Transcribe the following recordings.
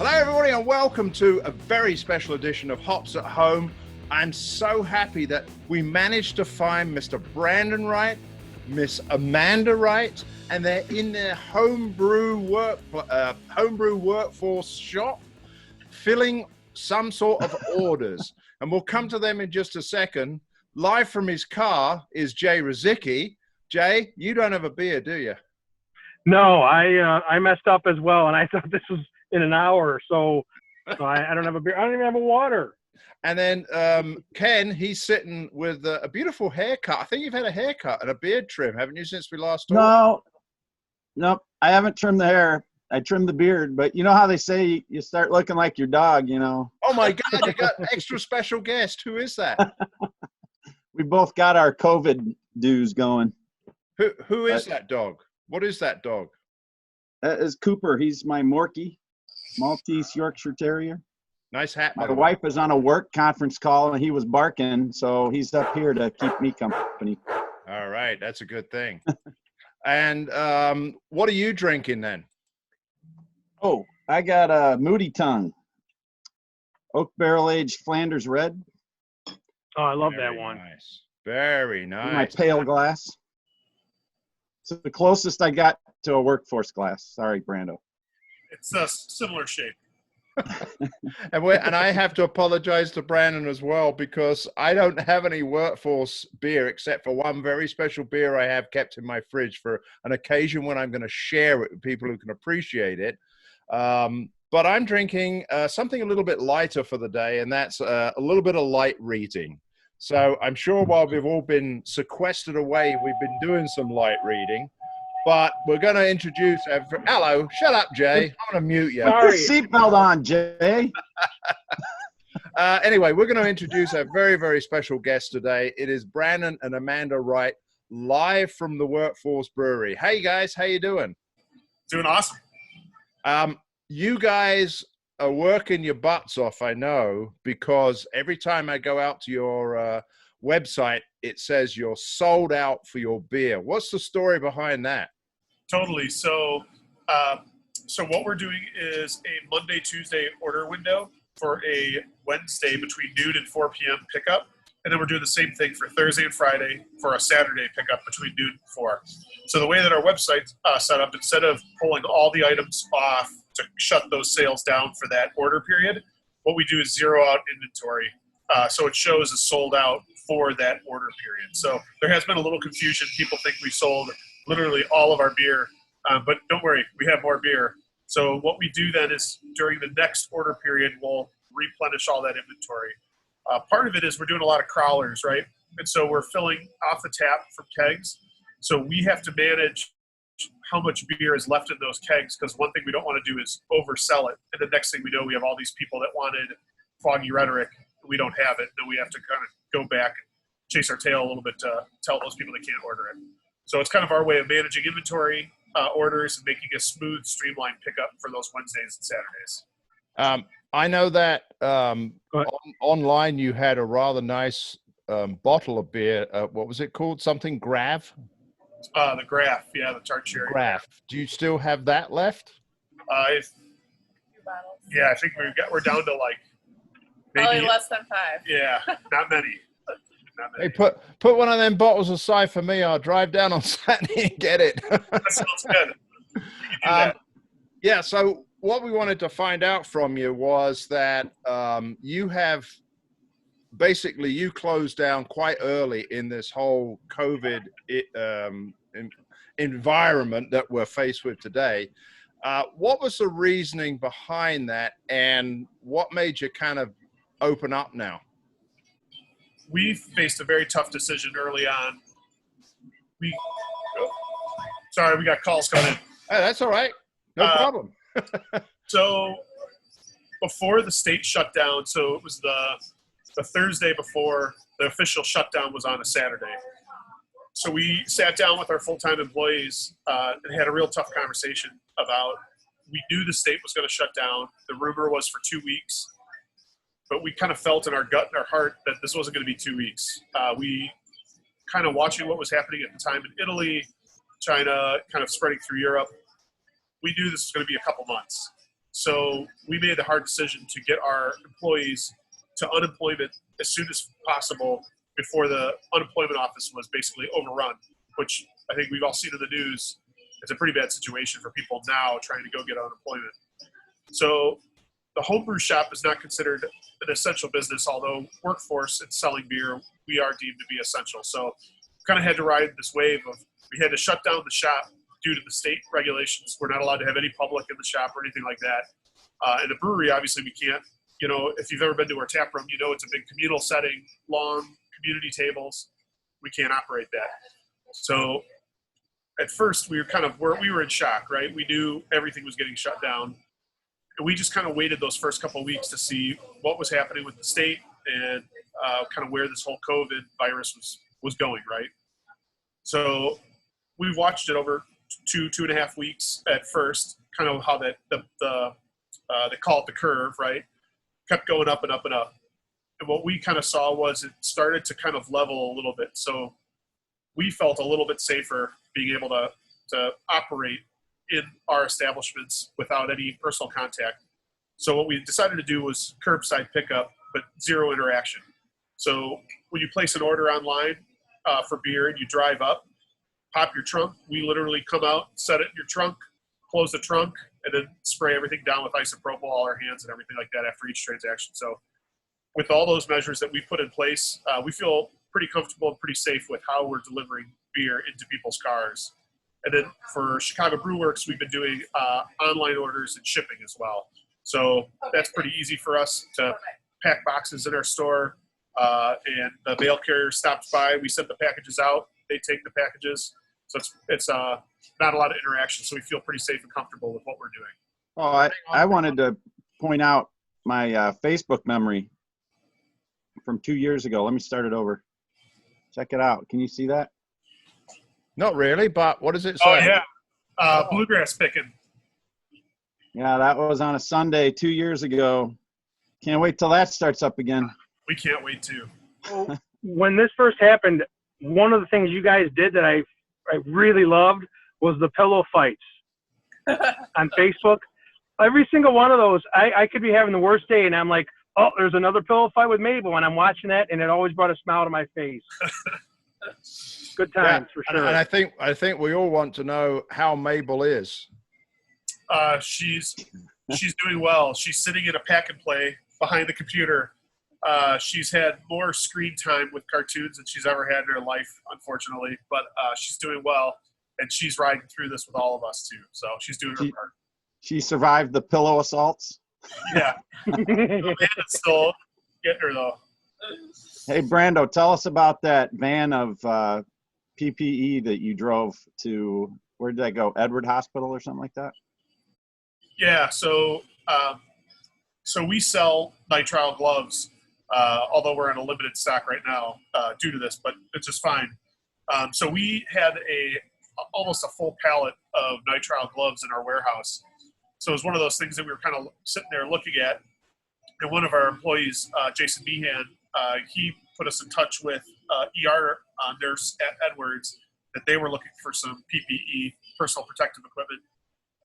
Hello, everybody, and welcome to a very special edition of Hops at Home. I'm so happy that we managed to find Mr. Brandon Wright, Miss Amanda Wright, and they're in their homebrew workforce shop, filling some sort of orders. And we'll come to them in just a second. Live from his car is Jay Rizicki. Jay, you don't have a beer, do you? No, I messed up as well, and I thought this was in an hour or so. So I don't have a beer. I don't even have a water. And then Ken, he's sitting with a beautiful haircut. I think you've had a haircut and a beard trim, haven't you, since we last talked? Nope. I haven't trimmed the hair. I trimmed the beard. But you know how they say you start looking like your dog, you know? Oh, my God. You got an extra special guest. Who is that? We both got our COVID dues going. Who is that dog? What is that dog? That is Cooper. He's my Morkie, Maltese Yorkshire Terrier. Nice hat. My wife is on a work conference call, and he was barking, so he's up here to keep me company. All right. That's a good thing. And what are you drinking then? Oh, I got a Moody Tongue, oak barrel-aged Flanders Red. Oh, I love that one. Nice. Very nice. In my pale glass. So the closest I got to a workforce glass. Sorry, Brando. It's a similar shape. And I have to apologize to Brandon as well, because I don't have any workforce beer except for one very special beer I have kept in my fridge for an occasion when I'm going to share it with people who can appreciate it. But I'm drinking something a little bit lighter for the day, and that's a little bit of light reading. So I'm sure while we've all been sequestered away, we've been doing some light reading. But we're going to introduce – hello, shut up, Jay. I'm going to mute you. Put your seatbelt on, Jay. Anyway, we're going to introduce a very, very special guest today. It is Brandon and Amanda Wright, live from the Werk Force Brewery. Hey, guys. How you doing? Doing awesome. You guys are working your butts off, I know, because every time I go out to your website, it says you're sold out for your beer. What's the story behind that? Totally. So what we're doing is a Monday, Tuesday order window for a Wednesday between noon and 4 p.m. pickup. And then we're doing the same thing for Thursday and Friday for a Saturday pickup between noon and 4. So the way that our website's set up, instead of pulling all the items off to shut those sales down for that order period, what we do is zero out inventory. So it shows as sold out for that order period. So there has been a little confusion. People think we sold literally all of our beer, but don't worry, we have more beer. So what we do then is during the next order period, we'll replenish all that inventory. Part of it is we're doing a lot of crawlers, right? And so we're filling off the tap from kegs. So we have to manage how much beer is left in those kegs, because one thing we don't want to do is oversell it. And the next thing we know, we have all these people that wanted Foggy Rhetoric. We don't have it. Then we have to kind of go back and chase our tail a little bit to tell those people they can't order it. So it's kind of our way of managing inventory, orders, and making a smooth, streamlined pickup for those Wednesdays and Saturdays. I know that online you had a rather nice bottle of beer. What was it called? Something Grav? The Graph, yeah, the tart cherry. Graph. Do you still have that left? Yeah, I think we're down to like maybe probably less than 5. Yeah, not many. Hey, put one of them bottles aside for me. I'll drive down on Saturday and get it. That sounds good. You can do that. Yeah, so what we wanted to find out from you was that you have basically you closed down quite early in this whole COVID environment that we're faced with today. What was the reasoning behind that, and what made you kind of open up now? We faced a very tough decision early on. Sorry, we got calls coming in. Hey, that's all right. No problem. So before the state shut down, so it was the Thursday before the official shutdown was on a Saturday. So we sat down with our full-time employees and had a real tough conversation about, we knew the state was going to shut down. The rumor was for 2 weeks. But we kind of felt in our gut and our heart that this wasn't going to be 2 weeks. We kind of watching what was happening at the time in Italy, China, kind of spreading through Europe. We knew this was going to be a couple months. So we made the hard decision to get our employees to unemployment as soon as possible before the unemployment office was basically overrun, which I think we've all seen in the news. It's a pretty bad situation for people now trying to go get unemployment. So the homebrew shop is not considered an essential business, although workforce and selling beer, we are deemed to be essential. So we kind of had to ride this wave of, we had to shut down the shop due to the state regulations. We're not allowed to have any public in the shop or anything like that. And the brewery, obviously we can't, you know, if you've ever been to our tap room, you know, it's a big communal setting, long community tables. We can't operate that. So at first we were in shock, right? We knew everything was getting shut down. And we just kind of waited those first couple of weeks to see what was happening with the state and kind of where this whole COVID virus was going, right? So we watched it over 2.5 weeks at first, kind of how they call it the curve, right? Kept going up and up and up. And what we kind of saw was it started to kind of level a little bit. So we felt a little bit safer being able to operate in our establishments without any personal contact. So what we decided to do was curbside pickup, but zero interaction. So when you place an order online for beer and you drive up, pop your trunk, we literally come out, set it in your trunk, close the trunk, and then spray everything down with isopropyl, all our hands and everything like that after each transaction. So with all those measures that we put in place, we feel pretty comfortable and pretty safe with how we're delivering beer into people's cars. And then for Chicago Brew Works, we've been doing online orders and shipping as well. So that's pretty easy for us to pack boxes in our store. And the mail carrier stops by, we send the packages out, they take the packages. So it's not a lot of interaction, so we feel pretty safe and comfortable with what we're doing. Oh, I wanted to point out my Facebook memory from 2 years ago. Let me start it over. Check it out. Can you see that? Not really, but what does it say? Oh, yeah. Bluegrass picking. Yeah, that was on a Sunday 2 years ago. Can't wait till that starts up again. We can't wait to. Well, when this first happened, one of the things you guys did that I really loved was the pillow fights on Facebook. Every single one of those, I could be having the worst day, and I'm like, oh, there's another pillow fight with Mabel, and I'm watching that, and it always brought a smile to my face. Good times, for sure. And I think we all want to know how Mabel is. She's doing well. She's sitting in a pack and play behind the computer. She's had more screen time with cartoons than she's ever had in her life, unfortunately. But she's doing well, and she's riding through this with all of us, too. So she's doing her part. She survived the pillow assaults? Yeah. Amanda's still getting her, though. Hey, Brando, tell us about that van of PPE that you drove to, where did that go, Edward Hospital or something like that? Yeah, so we sell nitrile gloves, although we're in a limited stock right now due to this, but it's just fine. So we had almost a full pallet of nitrile gloves in our warehouse. So it was one of those things that we were kind of sitting there looking at. And one of our employees, Jason Meehan, he put us in touch with ER nurse at Edwards that they were looking for some PPE, personal protective equipment.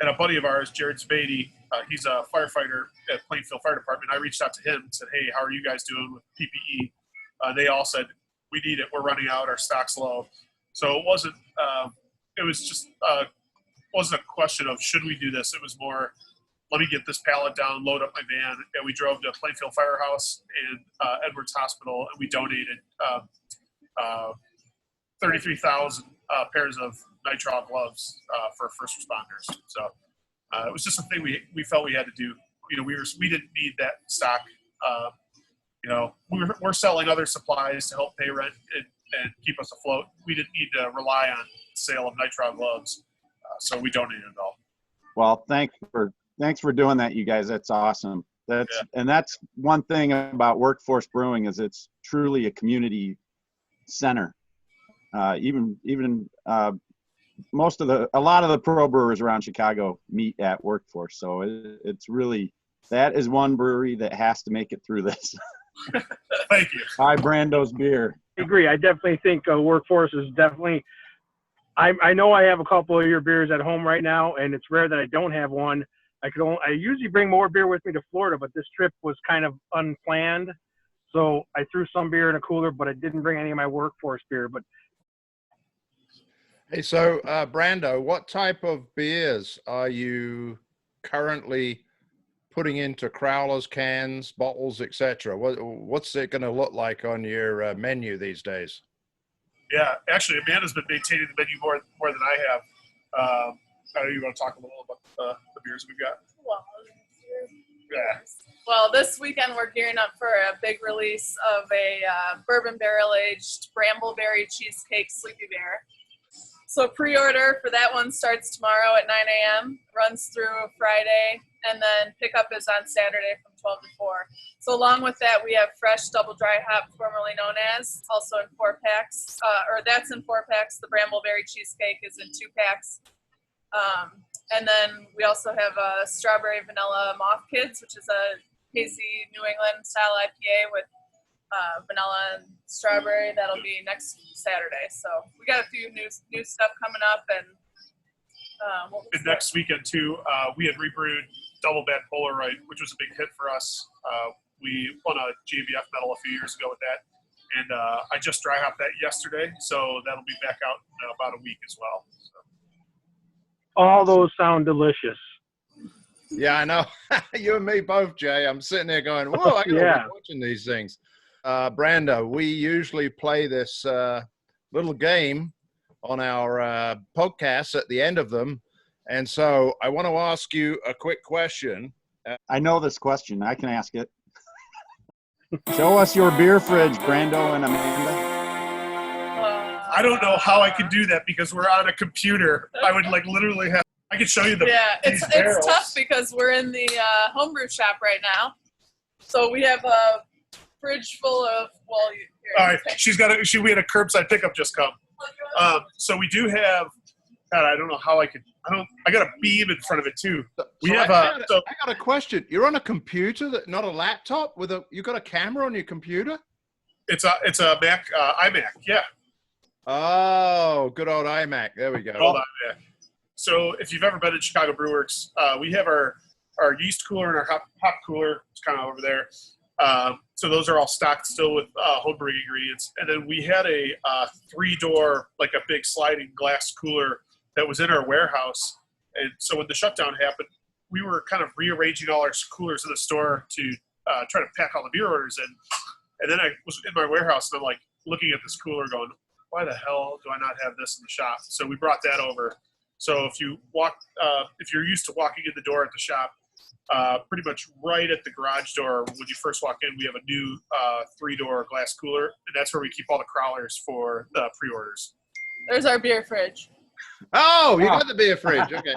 And a buddy of ours, Jared Spady, he's a firefighter at Plainfield Fire Department. I reached out to him and said, hey, how are you guys doing with PPE? They all said, we need it. We're running out. Our stock's low. So it wasn't a question of should we do this. It was more, let me get this pallet down, load up my van. And we drove to Plainfield Firehouse and Edwards Hospital, and we donated 33,000 pairs of nitrile gloves for first responders. So it was just something we felt we had to do. You know, we didn't need that stock. You know, we're selling other supplies to help pay rent and keep us afloat. We didn't need to rely on the sale of nitrile gloves, so we donated it all. Well, thanks for doing that, you guys. That's awesome. And that's one thing about Werk Force Brewing is it's truly a community center. Even a lot of the pro brewers around Chicago meet at Werk Force, so it's really, that is one brewery that has to make it through this. Thank you. Hi, Brando's beer. I agree. I definitely think Werk Force is definitely. I know I have a couple of your beers at home right now, and it's rare that I don't have one. I usually bring more beer with me to Florida, but this trip was kind of unplanned. So I threw some beer in a cooler, but I didn't bring any of my Workforce beer. But Hey, so Brando, what type of beers are you currently putting into crowlers, cans, bottles, etc.? What's it going to look like on your menu these days? Yeah, actually, Amanda's been maintaining the menu more than I have. I know you want to talk a little about the beers we've got. Yeah. Well, this weekend we're gearing up for a big release of a bourbon barrel-aged brambleberry cheesecake sleepy bear. So pre-order for that one starts tomorrow at 9 a.m., runs through Friday, and then pickup is on Saturday from 12 to 4. So along with that, we have fresh double dry hop, formerly known as, also in 4-packs. That's in 4-packs. The brambleberry cheesecake is in 2-packs. And then we also have a strawberry vanilla moth kids, which is a hazy New England style IPA with vanilla and strawberry. That'll be next Saturday. So we got a few new stuff coming up, and next weekend too, we had rebrewed Double Bad Polaroid, which was a big hit for us. We won a GABF medal a few years ago with that, and I just dry hopped that yesterday, so that'll be back out in about a week as well. So. all those sound delicious. Yeah, I know. You and me both, Jay. I'm sitting there going, whoa, I gotta be watching these things. Brando, we usually play this little game on our podcasts at the end of them. And so I want to ask you a quick question. I know this question. I can ask it. Show us your beer fridge, Brando and Amanda. I don't know how I could do that because we're on a computer. I would literally have. I could show you the. Yeah, it's tough because we're in the homebrew shop right now, so we have a fridge full of. Well, all right, we had a curbside pickup just come. So we do have. God, I don't know how I could. I got a beam in front of it too. I got a question. You're on a computer, not a laptop. You got a camera on your computer? It's a Mac, iMac. Yeah. Oh, good old iMac. There we go. Good old iMac. So if you've ever been to Chicago Brew Works, we have our yeast cooler and our hop cooler. It's kind of over there. So those are all stocked still with home brewing ingredients. And then we had a 3-door, like a big sliding glass cooler that was in our warehouse. And so when the shutdown happened, we were kind of rearranging all our coolers in the store to try to pack all the beer orders in. And then I was in my warehouse and I'm like looking at this cooler going, why the hell do I not have this in the shop? So we brought that over. So if you're used to walking in the door at the shop, pretty much right at the garage door, when you first walk in, we have a new 3-door glass cooler, and that's where we keep all the crowlers for the pre-orders. There's our beer fridge. Oh, you got the beer fridge. Okay.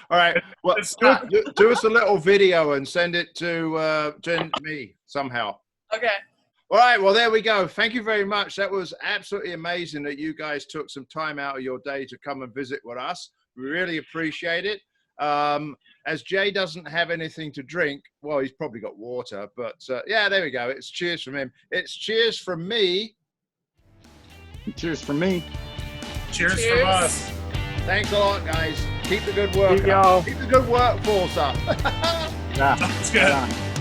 All right. Well, do us a little video and send it to me somehow. Okay. All right. Well, there we go. Thank you very much. That was absolutely amazing that you guys took some time out of your day to come and visit with us. We really appreciate it. As Jay doesn't have anything to drink, well, he's probably got water, but yeah, there we go. It's cheers from him. It's cheers from me. Cheers from me. Cheers from us. Thanks a lot, guys. Keep the good work Y'all. Keep the good workforce up. Yeah. That's good.